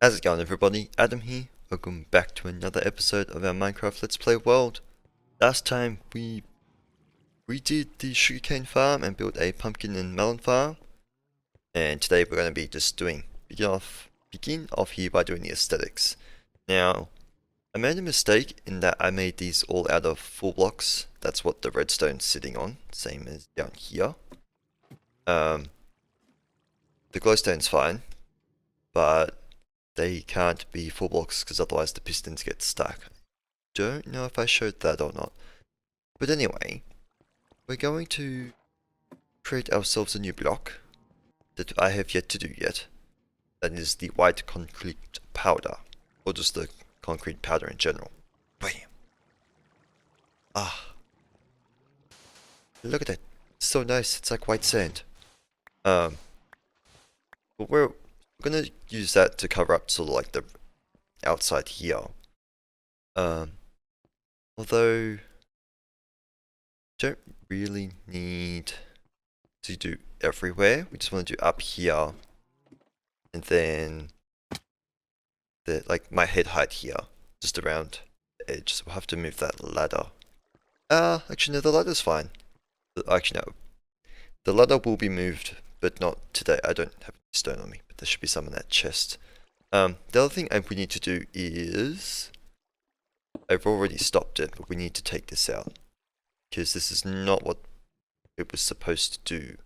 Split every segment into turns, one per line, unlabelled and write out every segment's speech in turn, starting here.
How's it going, everybody? Adam here. Welcome back to another episode of our Minecraft Let's Play world. Last time we redid the sugarcane farm and built a pumpkin and melon farm. And today we're going to be just begin off here by doing the aesthetics. Now, I made a mistake in that I made these all out of full blocks. That's what the redstone's sitting on, same as down here. The glowstone's fine, but they can't be full blocks because otherwise the pistons get stuck. Don't know if I showed that or not. But anyway, we're going to create ourselves a new block that I have yet to do yet. That is the white concrete powder, or just the concrete powder in general. Bam! Ah, look at that. It's so nice. It's like white sand. But we're gonna use that to cover up sort of like the outside here. Although don't really need to do everywhere. We just want to do up here, and then like my head height here, just around the edge. So we'll have to move that ladder. Actually no, the ladder's fine. Actually no, the ladder will be moved, but not today. I don't have any stone on me, but there should be some in that chest. The other thing we need to do is, I've already stopped it, but we need to take this out, because this is not what it was supposed to do.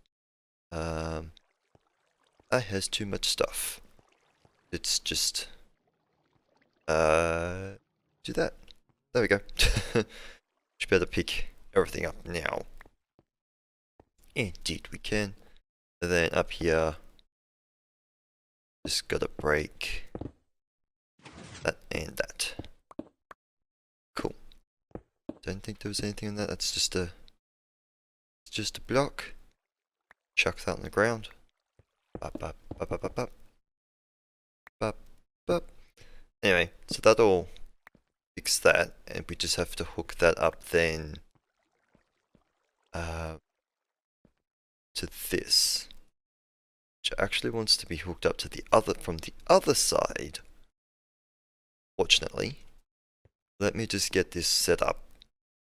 That has too much stuff. It's just, do that. There we go. Should be able to pick everything up now. Indeed we can. And then up here, just gotta break that and that. Cool. Don't think there was anything in that. That's just a, it's just a block. Chuck that on the ground. Bop, bop, bop, bop, bop, bop. Bop, bop. Anyway, so that'll fix that, and we just have to hook that up then to this, which actually wants to be hooked up to the other from the other side. Fortunately, let me just get this set up,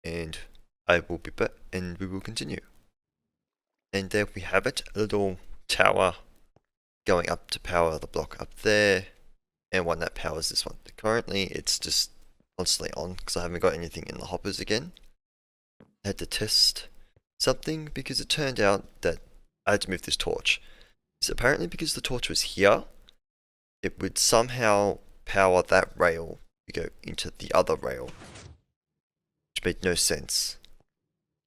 and I will be back, and we will continue. And there we have it, a little tower going up to power the block up there, and one that powers this one. Currently, it's just constantly on because I haven't got anything in the hoppers again. I had to test something because it turned out that I had to move this torch. So apparently because the torch was here, it would somehow power that rail to go into the other rail, which made no sense.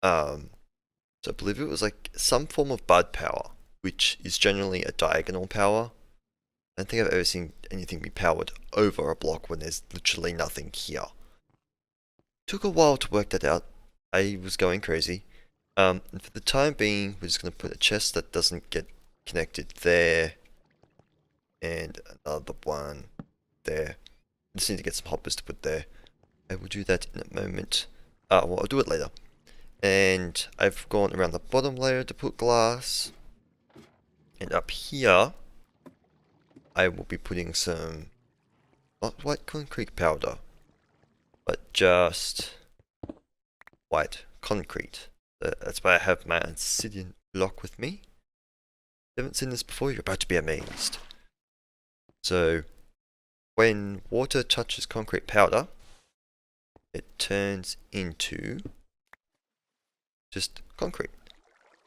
So I believe it was like some form of bud power, which is generally a diagonal power. I don't think I've ever seen anything be powered over a block when there's literally nothing here. Took a while to work that out. I was going crazy. And for the time being, we're just going to put a chest that doesn't get connected there. And another one there. I just need to get some hoppers to put there. I will do that in a moment. Well, I'll do it later. And I've gone around the bottom layer to put glass. And up here, I will be putting some, not white concrete powder, but just white concrete. That's why I have my obsidian block with me. If you haven't seen this before, you're about to be amazed. So, when water touches concrete powder, it turns into just concrete.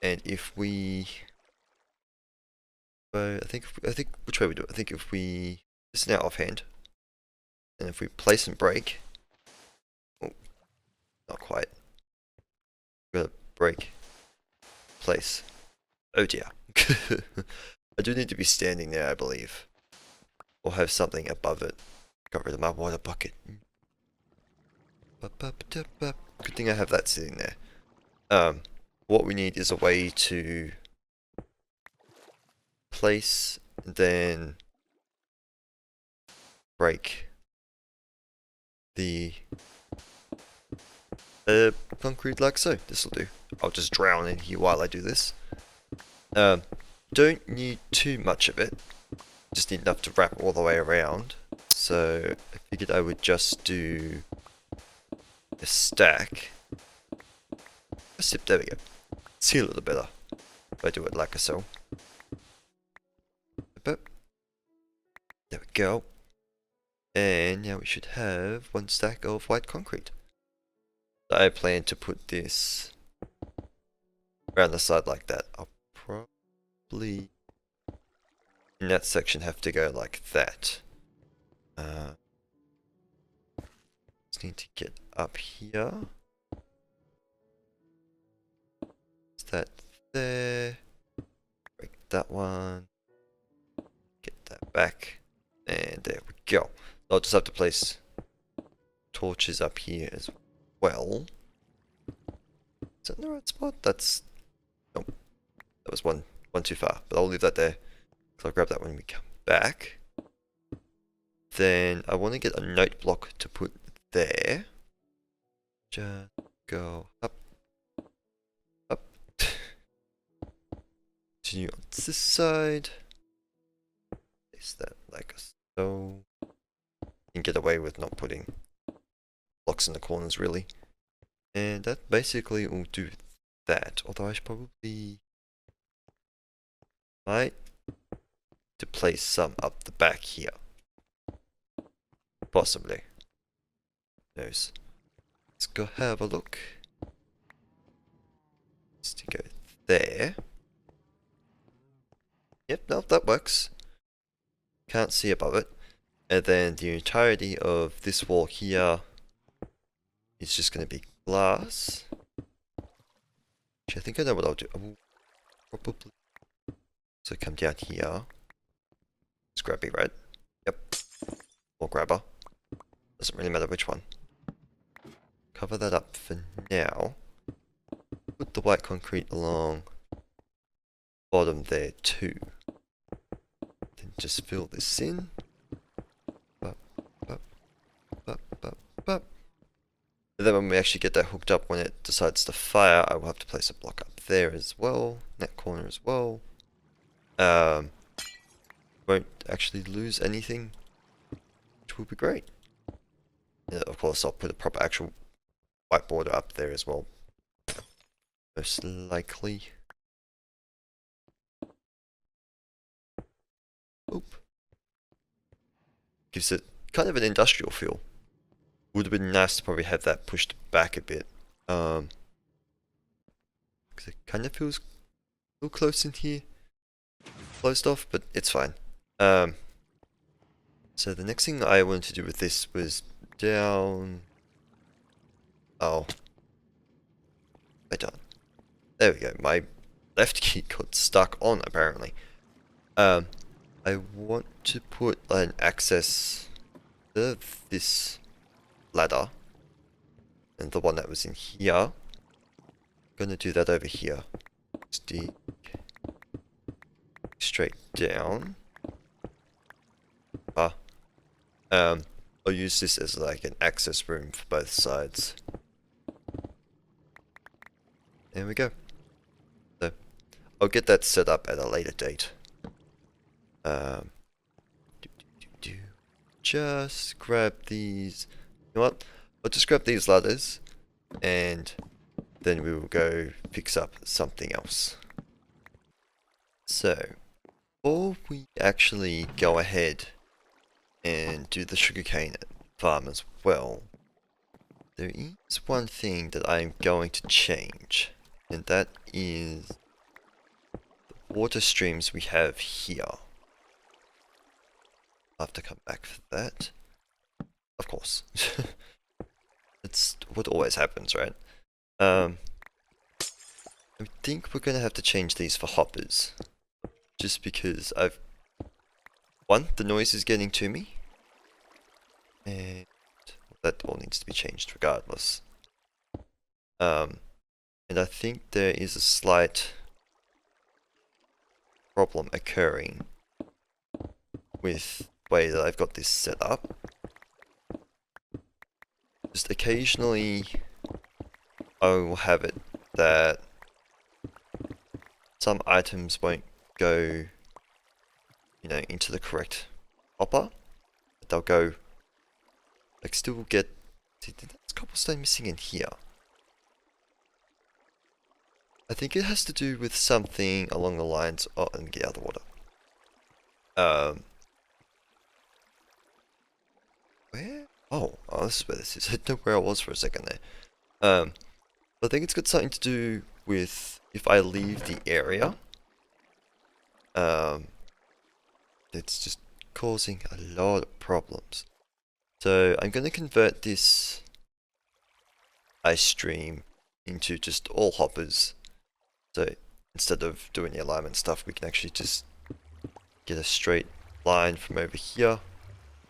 And if we, I think which way we do it? I think if we, this is now offhand, and if we place and break, oh, not quite. We're gonna break, place. Oh dear. I do need to be standing there, I believe, or have something above it. Got rid of my water bucket. Good thing I have that sitting there. What we need is a way to place and then break the concrete like so. This'll do. I'll just drown in here while I do this. Don't need too much of it. just need enough to wrap all the way around. So I figured I would just do a stack. Zip, there we go. See a little better if I do it like so. There we go. And now we should have one stack of white concrete. So I plan to put this around the side like that. I'll probably in that section have to go like that. Just need to get up here. Is that there? Break that one. Get that back. And there we go. I'll just have to place torches up here as well. Is that in the right spot? That's... Nope. That was one too far. But I'll leave that there. So I'll grab that when we come back. Then I want to get a note block to put there. Just go up. Up. Continue on this side. Place that like so. You can get away with not putting blocks in the corners really. And that basically will do that. Although I should probably might to place some up the back here. Possibly. Who knows? Let's go have a look. Just to go there. Yep, no, that works. Can't see above it. And then the entirety of this wall here is just going to be glass. Actually, I think I know what I'll do. I will probably... So come down here. It's grabby, right? Yep. Or grabber. Doesn't really matter which one. Cover that up for now. Put the white concrete along bottom there too. Then just fill this in. Bup, bup, bup, bup, bup. And then when we actually get that hooked up, when it decides to fire, I will have to place a block up there as well. That corner as well. Won't actually lose anything, which will be great. Yeah, of course, I'll put a proper actual white border up there as well. Most likely. Oop. Gives it kind of an industrial feel. Would have been nice to probably have that pushed back a bit. Because it kind of feels a little close in here. Closed off, but it's fine. So the next thing I wanted to do with this was down... Oh. I don't. There we go. My left key got stuck on, apparently. I want to put an access to this ladder. And the one that was in here. I'm gonna do that over here. Stick straight down. I'll use this as like an access room for both sides. There we go. So I'll get that set up at a later date. Just grab these. You know what? I'll just grab these ladders and then we will go fix up something else. So, before we actually go ahead and do the sugarcane farm as well, there is one thing that I'm going to change, and that is the water streams we have here. I'll have to come back for that. Of course. That's what always happens, right? I think we're gonna have to change these for hoppers. Just because one, the noise is getting to me. And that all needs to be changed regardless. And I think there is a slight problem occurring with the way that I've got this set up. Just occasionally I will have it that some items won't go into the correct hopper. But they'll go, like, still get, see, there's cobblestone missing in here. I think it has to do with something along the lines, oh, let me get out of the water. Where? Oh, this is where this is. I didn't know where I was for a second there. I think it's got something to do with if I leave the area. It's just causing a lot of problems. So I'm going to convert this ice stream into just all hoppers. So instead of doing the alignment stuff, we can actually just get a straight line from over here.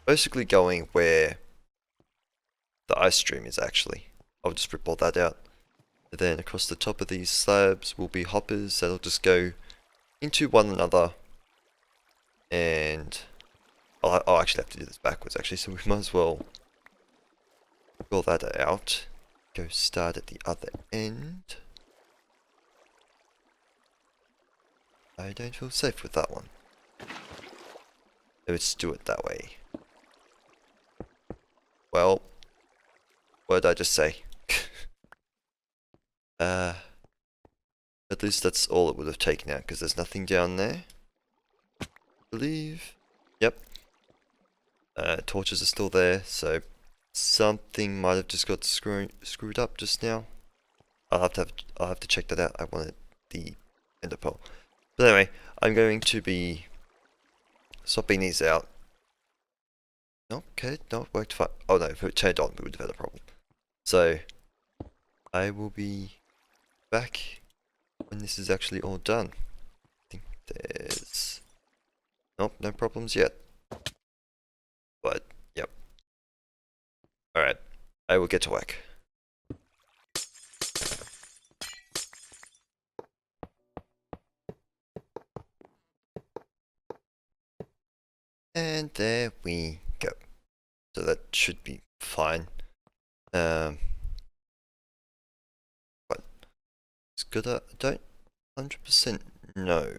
Basically going where the ice stream is actually. I'll just rip all that out. And then across the top of these slabs will be hoppers that'll just go into one another. And I'll actually have to do this backwards actually, so we might as well fill that out. Go start at the other end. I don't feel safe with that one. Let's do it that way. Well, what did I just say? At least that's all it would have taken out, because there's nothing down there. I believe. Yep. Torches are still there, so something might have just got screwed up just now. I'll have to check that out. I wanted the ender pearl. But anyway, I'm going to be swapping these out. Okay, no, it worked fine. Oh no, if it turned on, we would have had a problem. So, I will be back when this is actually all done. I think there's... Nope, no problems yet. But, yep. Alright, I will get to work. And there we go. So that should be fine. But it's good. I don't 100% know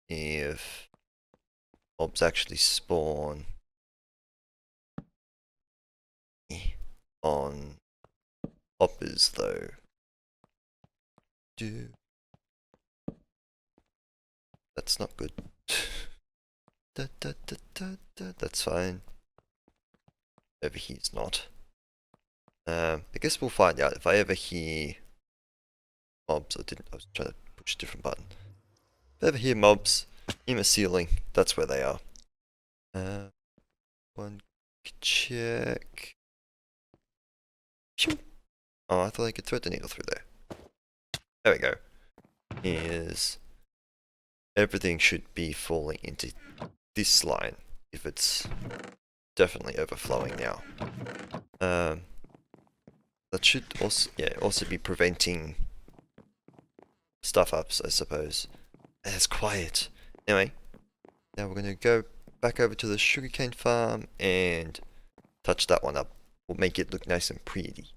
if mobs actually spawn on hoppers though. That's not good. That's fine. Over here's not. I guess we'll find out if I ever hear mobs. I was trying to push a different button. If I ever hear mobs in the ceiling, that's where they are. One check. Oh, I thought I could thread the needle through there. There we go. Everything should be falling into this line if it's definitely overflowing now. That should also be preventing stuff ups, I suppose. And it's quiet. Anyway, now we're gonna go back over to the sugarcane farm and touch that one up. We'll make it look nice and pretty.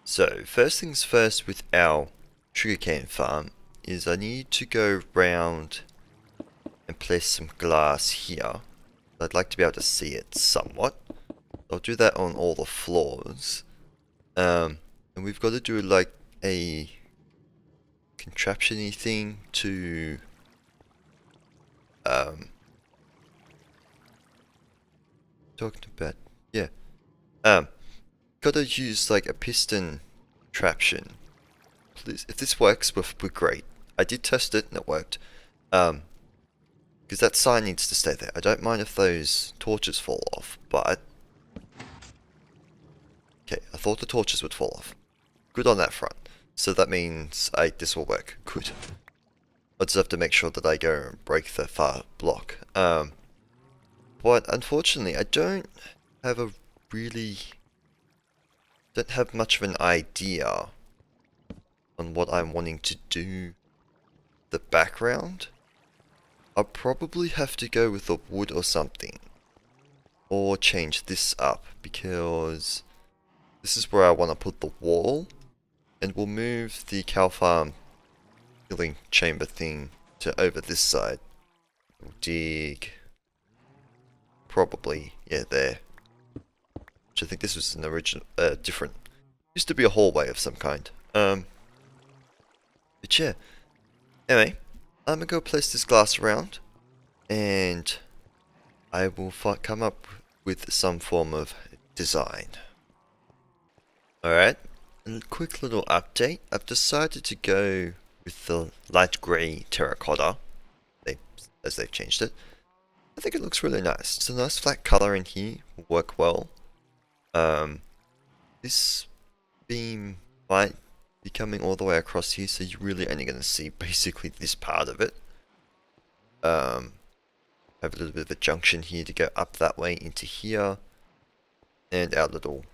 So, first things first with our sugarcane farm is I need to go round and place some glass here. I'd like to be able to see it somewhat. I'll do that on all the floors. And we've got to do like a contraption-y thing to talking about, yeah. Gotta use like a piston contraption. Please, if this works, we're great. I did test it and it worked. Because that sign needs to stay there. I don't mind if those torches fall off, but... Okay, I thought the torches would fall off. Good on that front. So that means this will work. Good. I just have to make sure that I go and break the far block. But unfortunately, I don't have much of an idea on what I'm wanting to do. The background. I'll probably have to go with the wood or something. Or change this up, because this is where I want to put the wall. And we'll move the cow farm healing chamber thing to over this side. we'll dig probably, yeah, there. Which I think this was an original, different, used to be a hallway of some kind. But yeah, anyway, I'm gonna go place this glass around, and I will come up with some form of design. Alright, a quick little update. I've decided to go with the light grey terracotta, as they've changed it. I think it looks really nice. It's a nice flat colour in here, will work well. This beam might be coming all the way across here, so you're really only going to see basically this part of it. Have a little bit of a junction here to go up that way into here, and our little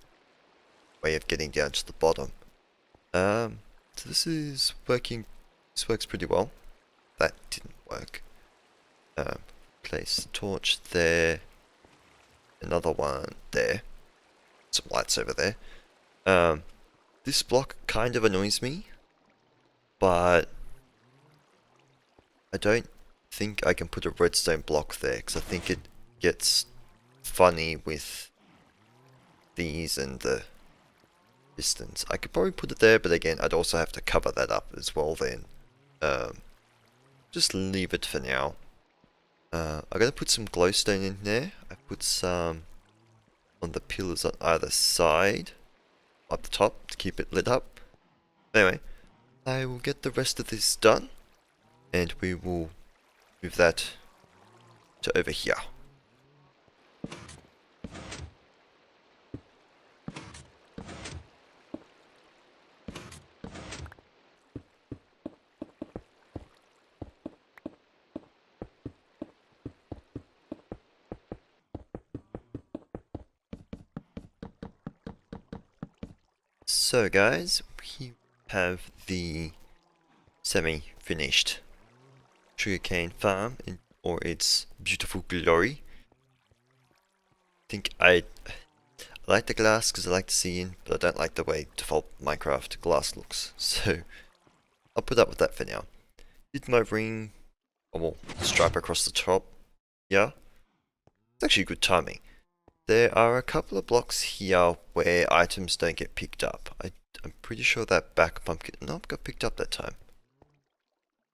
way of getting down to the bottom. So this is working. This works pretty well. That didn't work. Place the torch there. Another one there. Some lights over there. This block kind of annoys me, but I don't think I can put a redstone block there, because I think it gets funny with these and the distance. I could probably put it there, but again, I'd also have to cover that up as well then. Just leave it for now. I'm going to put some glowstone in there. I put some on the pillars on either side, up the top, to keep it lit up. Anyway, I will get the rest of this done, and we will move that to over here. So guys, we have the semi-finished sugarcane farm in all its beautiful glory. I think I like the glass because I like to see in, but I don't like the way default Minecraft glass looks, so I'll put up with that for now. Did my ring, well, stripe across the top, yeah? It's actually good timing. There are a couple of blocks here where items don't get picked up. I'm pretty sure that back pumpkin, no, got picked up that time.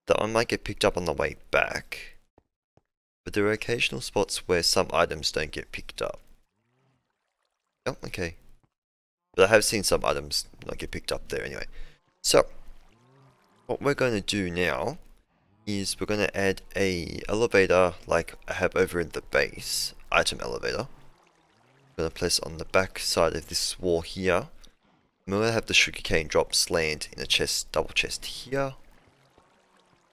That one might get picked up on the way back, but there are occasional spots where some items don't get picked up. Oh, okay. But I have seen some items not get picked up there anyway. So, what we're going to do now is we're going to add a elevator like I have over in the base, item elevator. I'm going to place on the back side of this wall here. I'm going to have the sugarcane drops land in a chest, double chest here.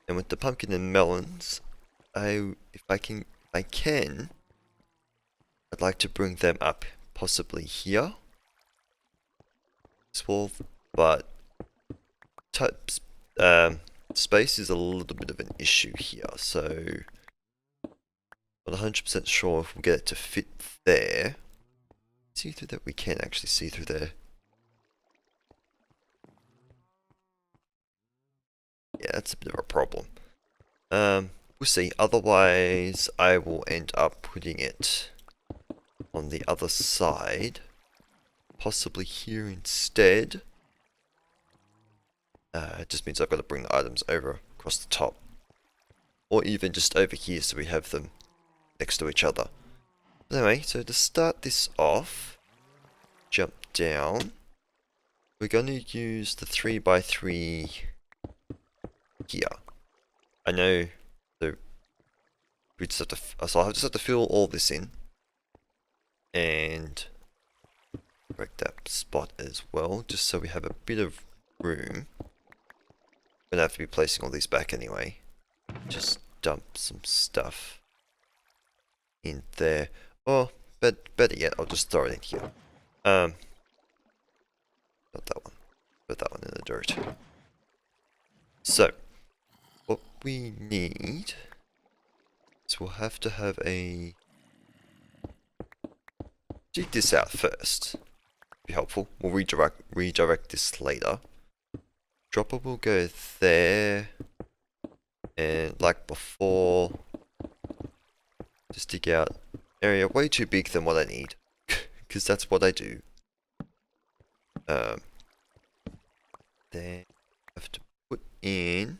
And with the pumpkin and melons, if I can, I'd like to bring them up possibly here. This wall, but space is a little bit of an issue here, so not 100% sure if we'll get it to fit there. See through that? We can actually see through there. Yeah, that's a bit of a problem. We'll see. Otherwise, I will end up putting it on the other side. Possibly here instead. It just means I've got to bring the items over across the top. Or even just over here so we have them next to each other. Anyway, so to start this off, jump down. We're going to use the 3x3 here. I know we just have to, so I'll just have to fill all this in and break that spot as well, just so we have a bit of room. Gonna have to be placing all these back anyway. Just dump some stuff in there. Or better yet, I'll just throw it in here. Not that one. Put that one in the dirt. So, what we need is we'll have to have a... dig this out first. Be helpful. We'll redirect this later. Dropper will go there. And like before, Just dig out area way too big than what I need. Because that's what I do. Then I have to put in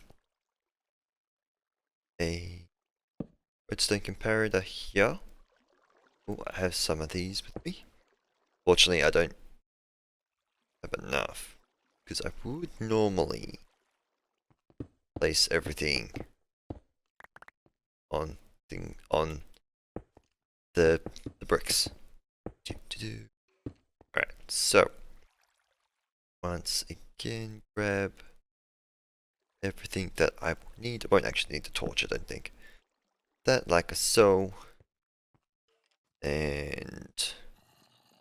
a redstone comparator here. Oh, I have some of these with me. Fortunately, I don't have enough. Because I would normally place everything on the bricks. Alright, so once again grab everything that I will need. I won't actually need the torch, I don't think. That like so. And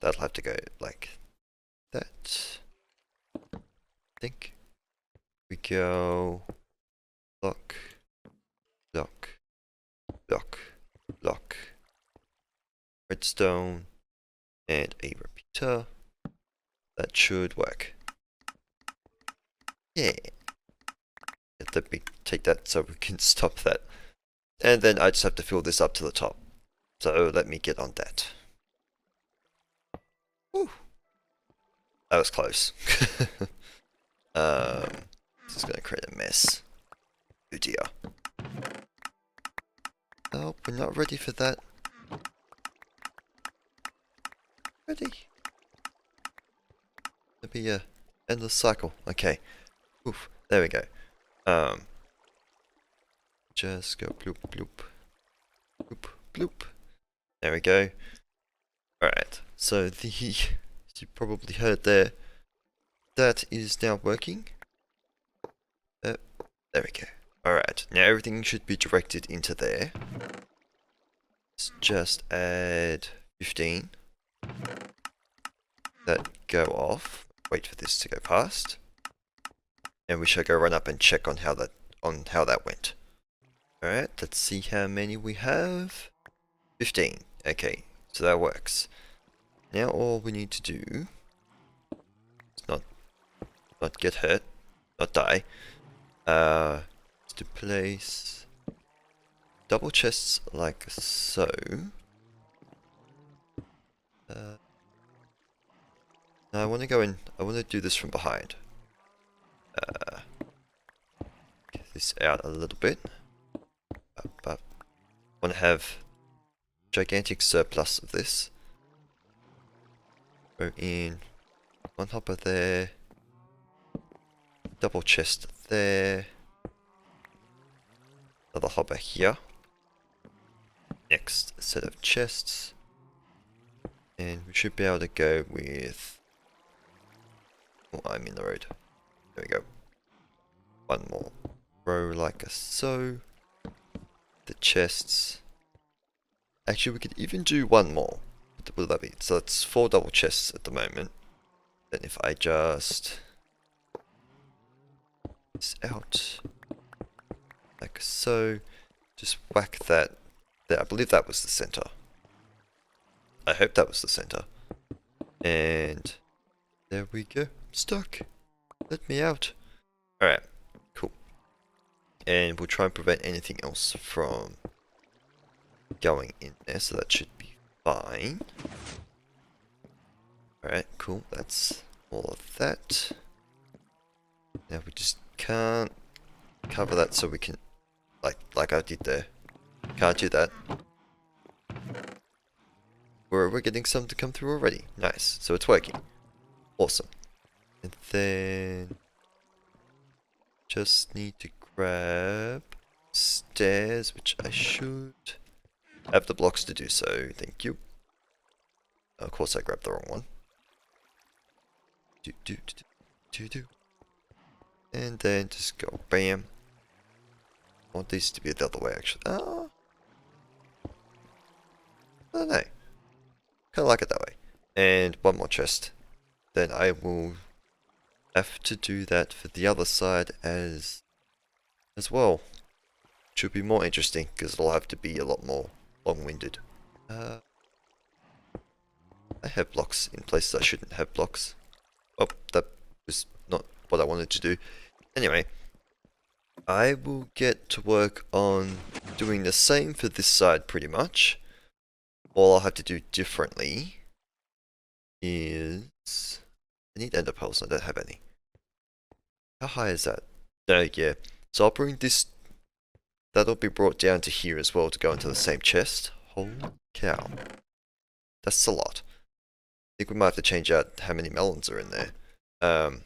that'll have to go like that. I think we go block, block, block, block, redstone, and a repeater. That should work. Yeah. Let me take that so we can stop that. And then I just have to fill this up to the top. So let me get on that. Whew. That was close. This is going to create a mess. Oh dear. Oh, we're not ready for that. Ready. It'll be a endless cycle. Okay. Oof. There we go. Just go bloop bloop. Bloop bloop. There we go. Alright. So the you probably heard there. That is now working. There we go. Alright. Now everything should be directed into there. Let's just add 15. That go off. Wait for this to go past. And we shall go run up and check on how that went. Alright, let's see how many we have. 15. Okay, so that works. Now all we need to do is not get hurt, not die. Is to place double chests like so. Now I want to go in. I want to do this from behind. Get this out a little bit. But I want to have gigantic surplus of this. Go in. One hopper there. Double chest there. Another hopper here. Next set of chests. And we should be able to go with... Oh, I'm in the road. There we go. One more row like so. The chests. Actually, we could even do one more. What will that be? So it's 4 double chests at the moment. Then if I just... this out. Like so. Just whack that there. I believe that was the center. I hope that was the center. And there we go. Stuck. Let me out. Alright. Cool. And we'll try and prevent anything else from going in there. So that should be fine. Alright, cool. That's all of that. Now we just can't cover that so we can... Like I did there. Can't do that. We're getting some to come through already. Nice. So it's working. Awesome. And then... just need to grab stairs, which I should have the blocks to do so. Thank you. Of course I grabbed the wrong one. Do. And then just go bam. I want these to be the other way actually. Oh. I don't know. Kind of like it that way. And one more chest. Then I will have to do that for the other side as well. Should be more interesting because it'll have to be a lot more long-winded. I have blocks in places I shouldn't have blocks. Oh, that was not what I wanted to do. Anyway, I will get to work on doing the same for this side pretty much. all I'll have to do differently is I need ender pearls. I don't have any. How high is that? No, yeah. So I'll bring this. That'll be brought down to here as well to go into the same chest. Holy cow. That's a lot. I think we might have to change out how many melons are in there. That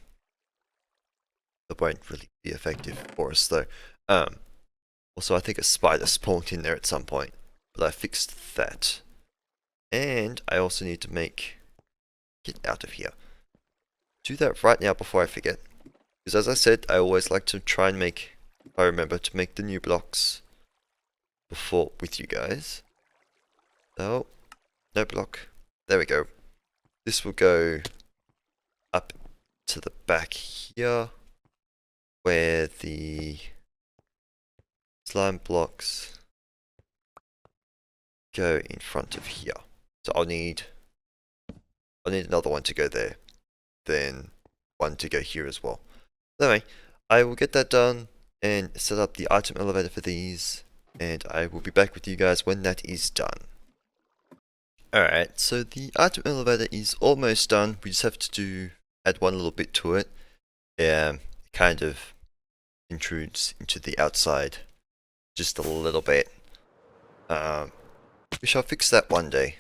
won't really be effective for us though. Also I think a spider spawned in there at some point, but I fixed that. And I also need to get out of here. Do that right now before I forget. Because as I said, I always like to try and make, if I remember, to make the new blocks before with you guys. So, no block. There we go. This will go up to the back here, where the slime blocks go in front of here. So I'll need another one to go there, then one to go here as well. Anyway, I will get that done and set up the item elevator for these, and I will be back with you guys when that is done. Alright, so the item elevator is almost done. We just have to add one little bit to it. It kind of intrudes into the outside just a little bit. We shall fix that one day.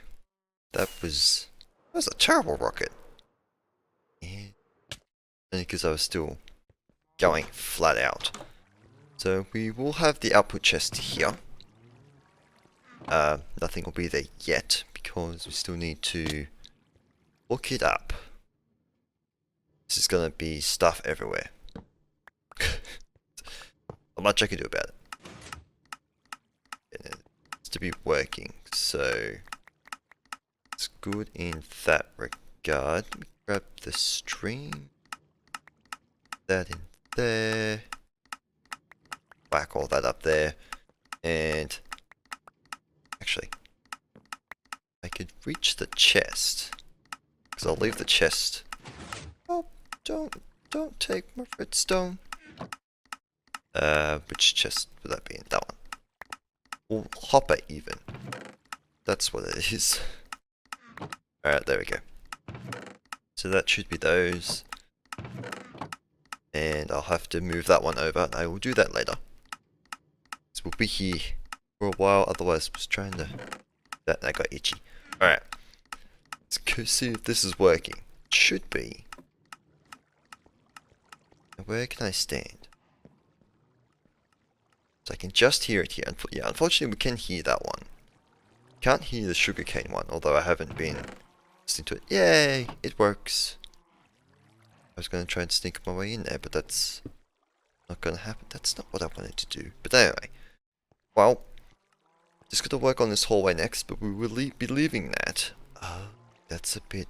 That was a terrible rocket. Yeah. Only because I was still going flat out. So we will have the output chest here. Nothing will be there yet because we still need to hook it up. This is gonna be stuff everywhere. Not much I can do about it. And it's to be working, so it's good in that regard. Let me grab the string. That in there. Whack all that up there. And actually, I could reach the chest. Because I'll leave the chest. Oh, don't take my redstone. Which chest would that be in? That one. Or hopper even. That's what it is. Alright, there we go. So that should be those. And I'll have to move that one over. I will do that later. So we'll be here for a while, otherwise I was trying to... That got itchy. Alright. Let's go see if this is working. It should be. Now where can I stand? So I can just hear it here. Yeah, unfortunately we can hear that one. Can't hear the sugarcane one, although I haven't been listening to it. Yay! It works. I was going to try and sneak my way in there, but that's not going to happen. That's not what I wanted to do. But anyway. Well, just got to work on this hallway next, but we will be leaving that. That's a bit...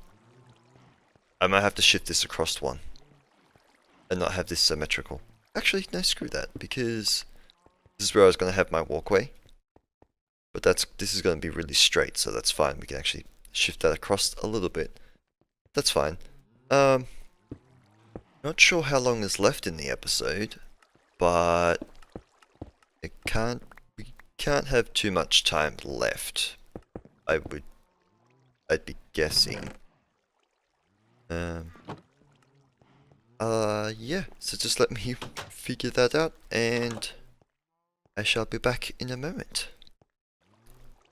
I might have to shift this across one. And not have this symmetrical. Actually, no, screw that, because this is where I was going to have my walkway. But this is going to be really straight, so that's fine. We can actually shift that across a little bit. That's fine. Not sure how long is left in the episode, but we can't have too much time left. I'd be guessing. Yeah, so just let me figure that out, and I shall be back in a moment.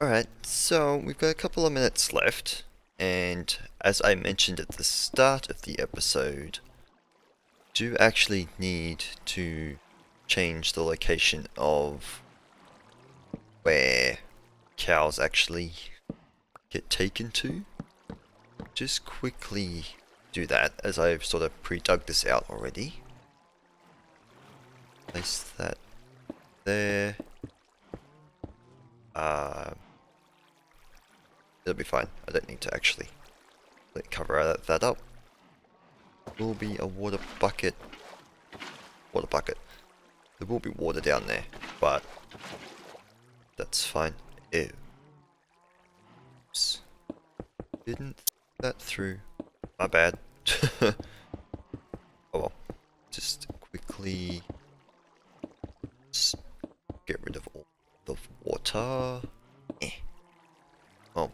Alright, so we've got a couple of minutes left, and as I mentioned at the start of the episode, do actually need to change the location of where cows actually get taken to. Just quickly do that, as I've sort of pre-dug this out already. Place that there. It'll be fine. I don't need to actually cover that up. Will be a water bucket. There will be water down there, but that's fine. Ew. Oops. Didn't think that through. My bad. Oh well. Just quickly get rid of all the water. Oh,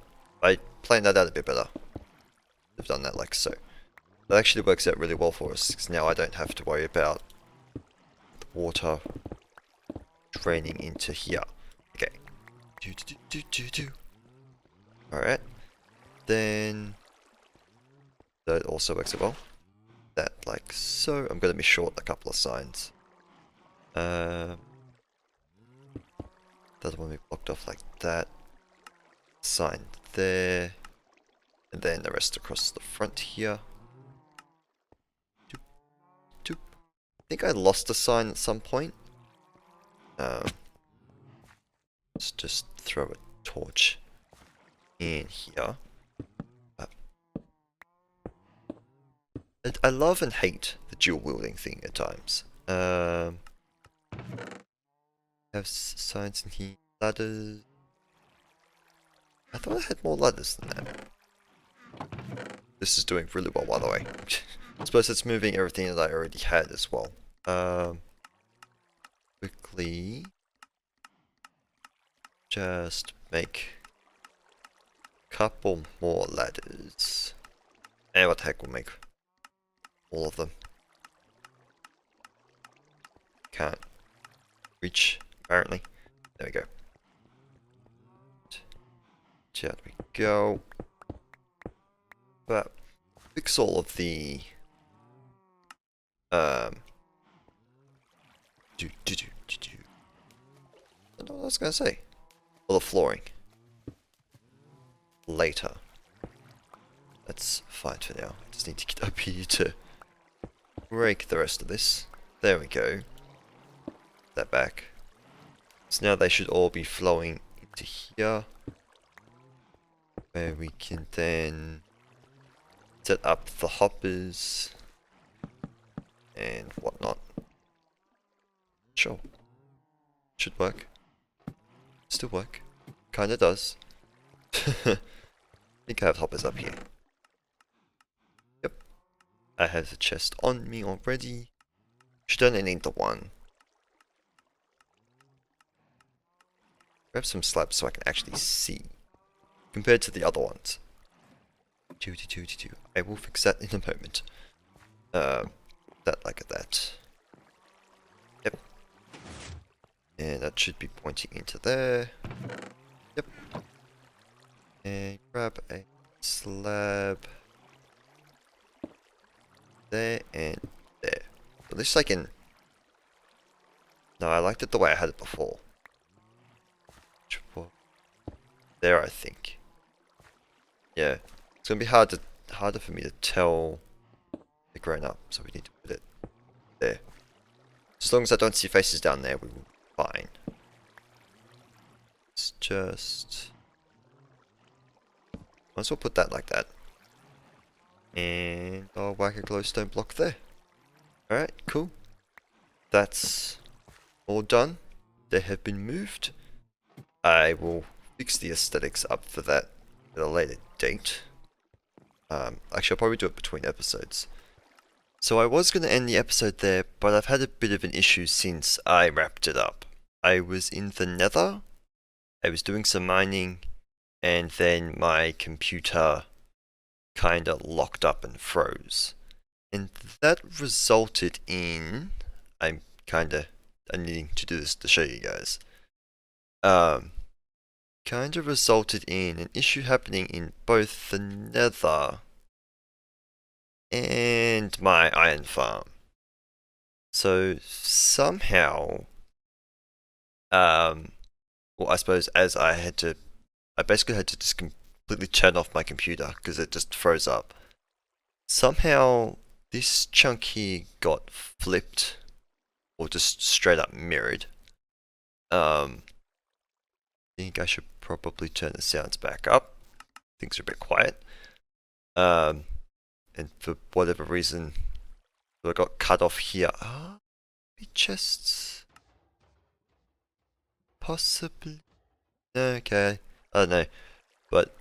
plan that out a bit better. I've done that like so. That actually works out really well for us, because now I don't have to worry about the water draining into here. Okay. Alright. Then that also works out well. That like so. I'm gonna be short a couple of signs. Doesn't want to be blocked off like that. Sign there. And then the rest across the front here. Doop, doop. I think I lost a sign at some point. Let's just throw a torch in here. I love and hate the dual wielding thing at times. Have signs in here. Ladders. I thought I had more ladders than that. This is doing really well, by the way. I suppose it's moving everything that I already had as well. Quickly. Just make a couple more ladders. And what the heck, we'll make all of them. Can't reach, apparently. There we go. Out we go. But fix all of the I don't know what I was gonna say. All the flooring. Later. That's fine for now. I just need to get up here to break the rest of this. There we go. That back. So now they should all be flowing into here. Where we can then set up the hoppers and whatnot. Sure. Should work. Still work. Kinda does. I think I have hoppers up here. Yep. I have the chest on me already. Should only need the one. Grab some slabs so I can actually see. Compared to the other ones. I will fix that in a moment. That like that. Yep. And that should be pointing into there. Yep. And grab a slab. There and there. At least I can... No, I liked it the way I had it before. There, I think. Yeah. It's gonna be harder for me to tell the grown up, so we need to put it there. As long as I don't see faces down there, we will be fine. It's just... Might as well put that like that. And I'll whack a glowstone block there. Alright, cool. That's all done. They have been moved. I will fix the aesthetics up for that at a later date. Actually, I'll probably do it between episodes. So I was going to end the episode there, but I've had a bit of an issue since I wrapped it up. I was in the Nether, I was doing some mining, and then my computer kinda locked up and froze. And that resulted in... I'm needing to do this to show you guys. Kinda resulted in an issue happening in both the Nether and my iron farm. So somehow, well, I suppose as I basically had to just completely turn off my computer because it just froze up. Somehow this chunk here got flipped or just straight up mirrored. I think I should probably turn the sounds back up. Things are a bit quiet. And for whatever reason, I got cut off here. Chests. Possibly. Okay. I don't know. But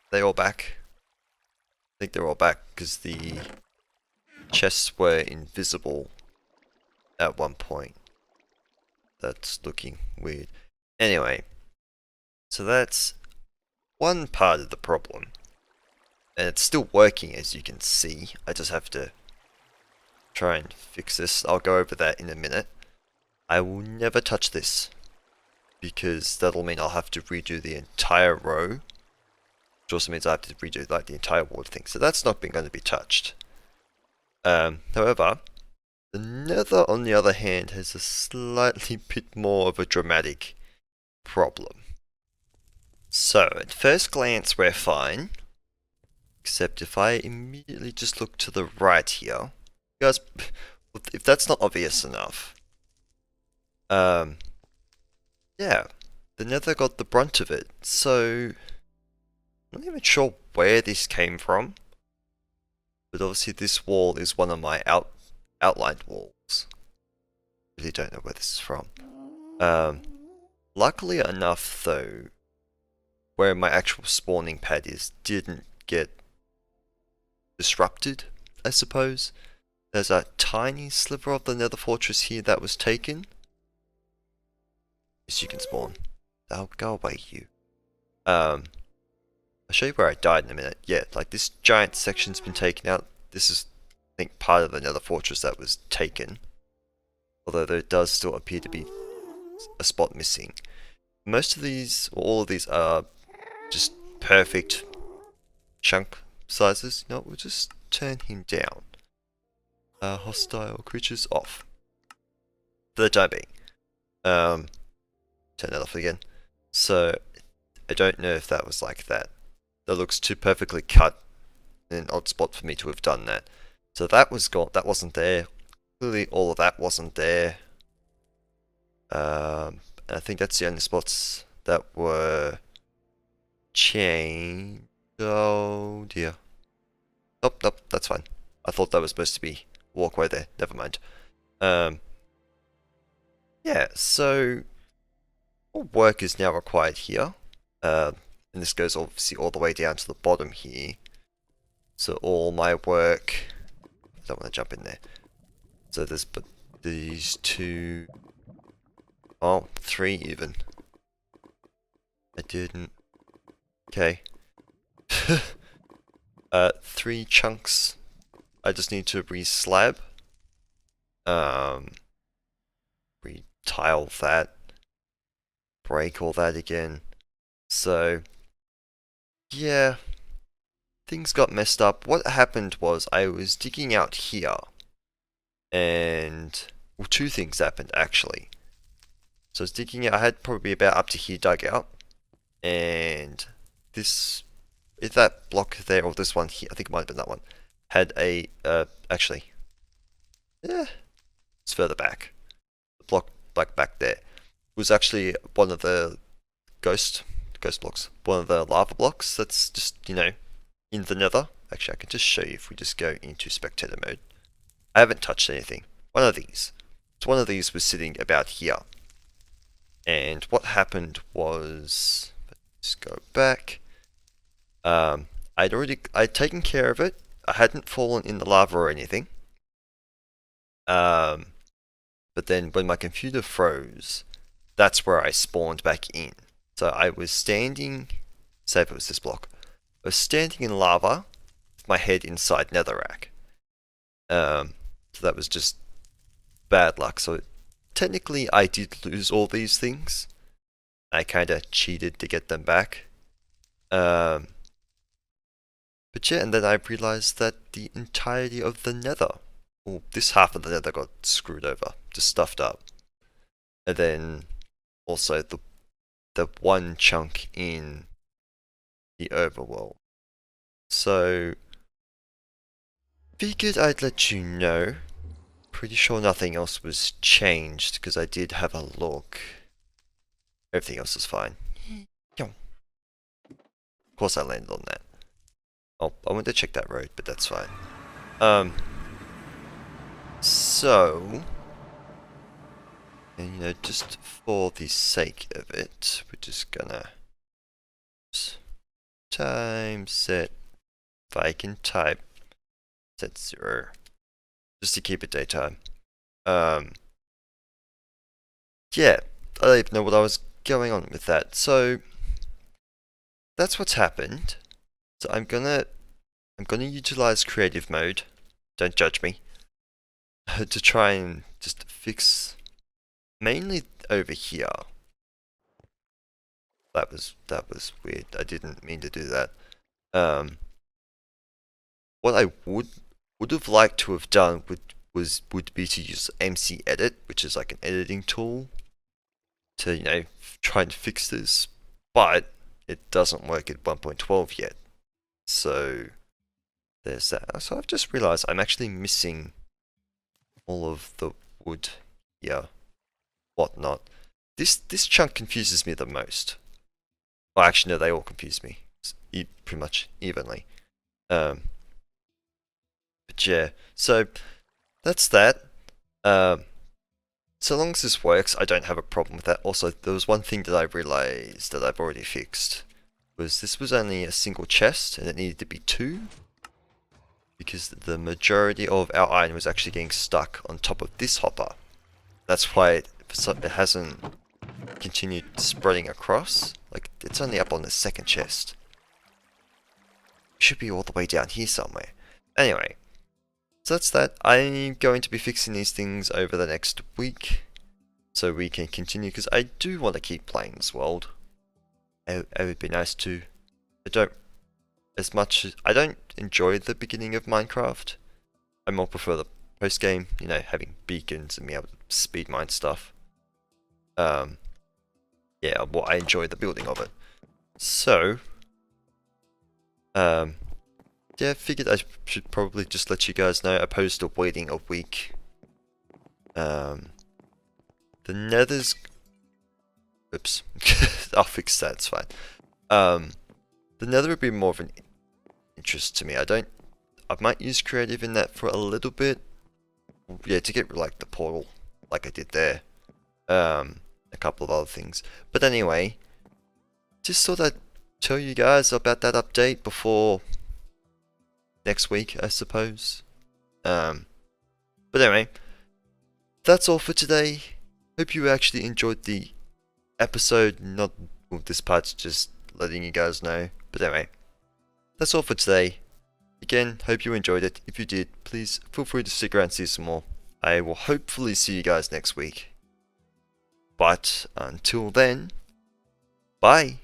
they all back. I think they're all back because the chests were invisible at one point. That's looking weird. Anyway. So that's one part of the problem. And it's still working, as you can see. I just have to try and fix this. I'll go over that in a minute. I will never touch this, because that'll mean I'll have to redo the entire row, which also means I have to redo like the entire water thing. So that's not going to be touched. However, the nether, on the other hand, has a slightly bit more of a dramatic problem. So, at first glance, we're fine. Except if I immediately just look to the right here. Guys, if that's not obvious enough. Yeah. The nether got the brunt of it. So, I'm not even sure where this came from. But obviously this wall is one of my outlined walls. Really don't know where this is from. Luckily enough though, where my actual spawning pad is didn't get disrupted, I suppose. There's a tiny sliver of the nether fortress here that was taken. Yes, you can spawn. I'll go away, you. I'll show you where I died in a minute. Yeah, like this giant section's been taken out. This is, I think, part of the nether fortress that was taken. Although there does still appear to be a spot missing. Most of these, or all of these, are just perfect chunk sizes. You know, we'll just turn him down. Hostile creatures off. For the time being. Turn that off again. So, I don't know if that was like that. That looks too perfectly cut in an odd spot for me to have done that. So that was gone. That wasn't there. Clearly, all of that wasn't there. I think that's the only spots that were changed. Oh dear. Nope, that's fine. I thought that was supposed to be a walkway there. Never mind. Yeah, so all work is now required here. And this goes obviously all the way down to the bottom here. So all my work, I don't want to jump in there. So there's but these two, oh, three even. I didn't. Okay. 3 chunks. I just need to re-slab. Re-tile that. Break all that again. So, yeah, things got messed up. What happened was I was digging out here, and, well, 2 things happened actually. So I was digging out, I had probably about up to here dug out, and this, if that block there, or this one here, I think it might have been that one, had a, actually, yeah, it's further back. The block, like back there, was actually one of the ghost blocks, one of the lava blocks that's just, you know, in the nether. Actually, I can just show you if we just go into spectator mode. I haven't touched anything. One of these. So one of these was sitting about here. And what happened was, let's go back. I'd taken care of it. I hadn't fallen in the lava or anything. But then when my computer froze, that's where I spawned back in. So I was standing, say if it was this block, I was standing in lava with my head inside netherrack. So that was just bad luck. So technically I did lose all these things. I kinda cheated to get them back. But yeah, and then I realized that the entirety of the nether, well, this half of the nether got screwed over, just stuffed up. And then also the one chunk in the overworld. So, figured I'd let you know. Pretty sure nothing else was changed, because I did have a look. Everything else is fine. Of course I landed on that. Oh, I went to check that road, but that's fine. So, and you know, just for the sake of it, we're just gonna time set, if I can type, set 0, just to keep it daytime. Yeah, I don't even know what I was going on with that. So, that's what's happened. So I'm gonna I'm going to utilize creative mode, don't judge me, to try and just fix mainly over here. That was weird. I didn't mean to do that. What I would have liked to have done would be to use MC Edit, which is like an editing tool, to try and fix this, but it doesn't work at 1.12 yet. So there's that. So I've just realized I'm actually missing all of the wood here, whatnot. This chunk confuses me the most. Well, actually, no, they all confuse me pretty much evenly. But yeah, so that's that. So long as this works, I don't have a problem with that. Also, there was one thing that I realized that I've already fixed. This was only a single chest, and it needed to be two. Because the majority of our iron was actually getting stuck on top of this hopper. That's why it hasn't continued spreading across. Like, it's only up on the second chest. It should be all the way down here somewhere. Anyway, so that's that. I'm going to be fixing these things over the next week, so we can continue, because I do want to keep playing this world. It would be nice to. I don't enjoy the beginning of Minecraft. I more prefer the post game, having beacons and being able to speed mine stuff. Yeah, well, I enjoy the building of it. So, yeah, I figured I should probably just let you guys know, opposed to waiting a week. The nether's... Oops. I'll fix that, it's fine. The nether would be more of an interest to me. I might use creative in that for a little bit. Yeah, to get like the portal, like I did there. A couple of other things. But anyway, just thought I'd tell you guys about that update before next week, I suppose. But anyway, that's all for today. Hope you actually enjoyed the episode. Not, well, this part's just letting you guys know. But anyway, that's all for today. Again, hope you enjoyed it. If you did, please feel free to stick around and see some more. I will hopefully see you guys next week. But until then, bye.